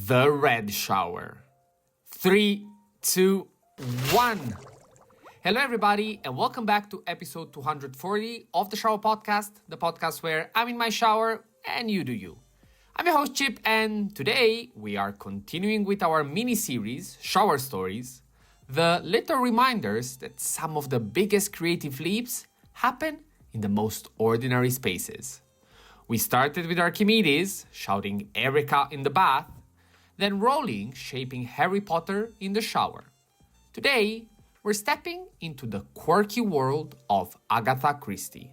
The red shower. 3, 2, 1. Hello, everybody, and welcome back to episode 240 of the Shower Podcast, the podcast where I'm in my shower and you do you. I'm your host, Chip, and today we are continuing with our mini-series, Shower Stories, the little reminders that some of the biggest creative leaps happen in the most ordinary spaces. We started with Archimedes shouting Eureka in the bath, then Rowling shaping Harry Potter in the shower. Today, we're stepping into the quirky world of Agatha Christie.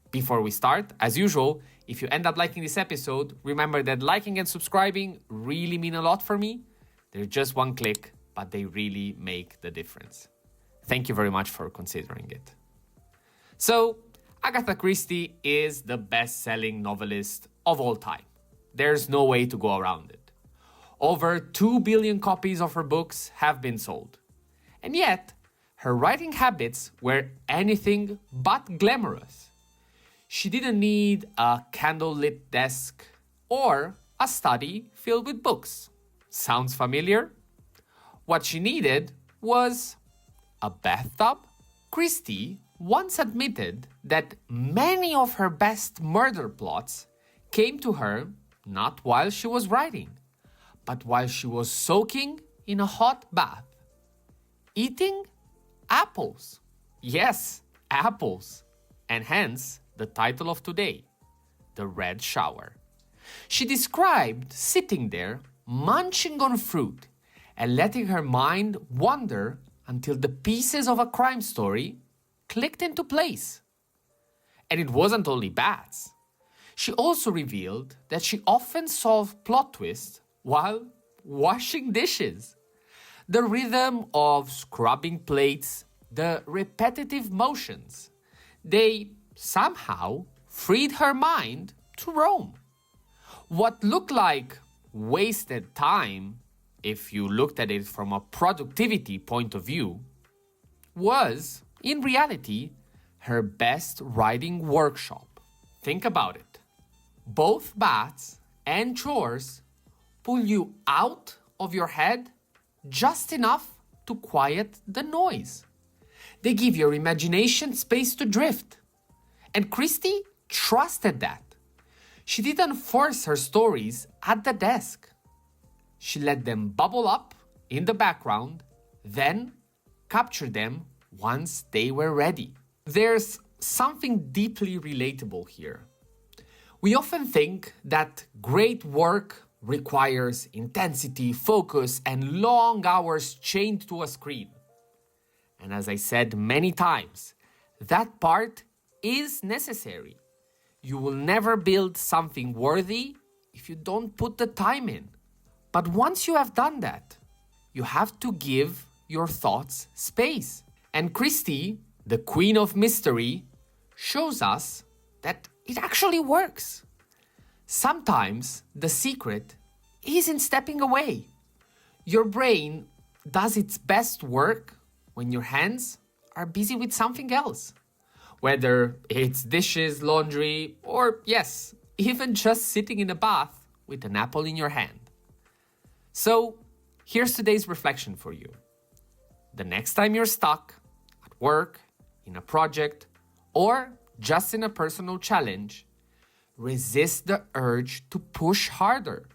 Before we start, as usual, if you end up liking this episode, remember that liking and subscribing really mean a lot for me. They're just one click, but they really make the difference. Thank you very much for considering it. So, Agatha Christie is the best-selling novelist of all time. There's no way to go around it. Over 2 billion copies of her books have been sold. And yet, her writing habits were anything but glamorous. She didn't need a candlelit desk or a study filled with books. Sounds familiar? What she needed was a bathtub. Christie once admitted that many of her best murder plots came to her not while she was writing, but while she was soaking in a hot bath. Eating apples. Yes, apples. And hence the title of today, The Red Shower. She described sitting there, munching on fruit, and letting her mind wander until the pieces of a crime story clicked into place. And it wasn't only baths. She also revealed that she often solved plot twists while washing dishes. The rhythm of scrubbing plates, the repetitive motions, they somehow freed her mind to roam. What looked like wasted time, if you looked at it from a productivity point of view, was, in reality, her best writing workshop. Think about it. Both baths and chores pull you out of your head just enough to quiet the noise. They give your imagination space to drift. And Christie trusted that. She didn't force her stories at the desk. She let them bubble up in the background, then captured them once they were ready. There's something deeply relatable here. We often think that great work requires intensity, focus, and long hours chained to a screen. And as I said many times, that part is necessary. You will never build something worthy if you don't put the time in. But once you have done that, you have to give your thoughts space. And Christie, the queen of mystery, shows us that it actually works. Sometimes the secret is in stepping away. Your brain does its best work when your hands are busy with something else. Whether it's dishes, laundry, or yes, even just sitting in a bath with an apple in your hand. So, here's today's reflection for you. The next time you're stuck at work, in a project, or just in a personal challenge, resist the urge to push harder.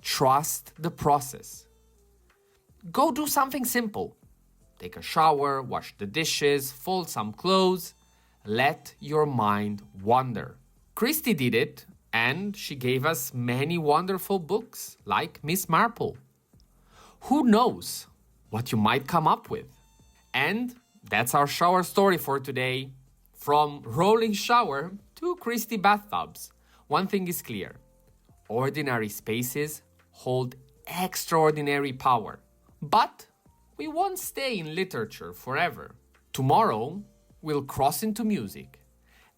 Trust the process. Go do something simple. Take a shower, wash the dishes, fold some clothes. Let your mind wander. Christie did it, and she gave us many wonderful books like Miss Marple. Who knows what you might come up with? And that's our shower story for today. From Rowling shower to Christie bathtubs, one thing is clear. Ordinary spaces hold extraordinary power. But we won't stay in literature forever. Tomorrow, we'll cross into music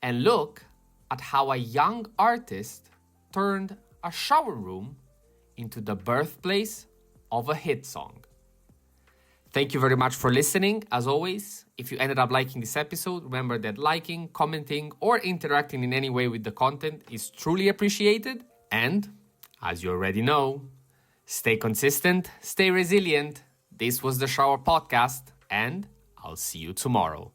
and look at how a young artist turned a shower room into the birthplace of a hit song. Thank you very much for listening. As always, if you ended up liking this episode, remember that liking, commenting, or interacting in any way with the content is truly appreciated. And As you already know, stay consistent, stay resilient. This was the Shower Podcast, and I'll see you tomorrow.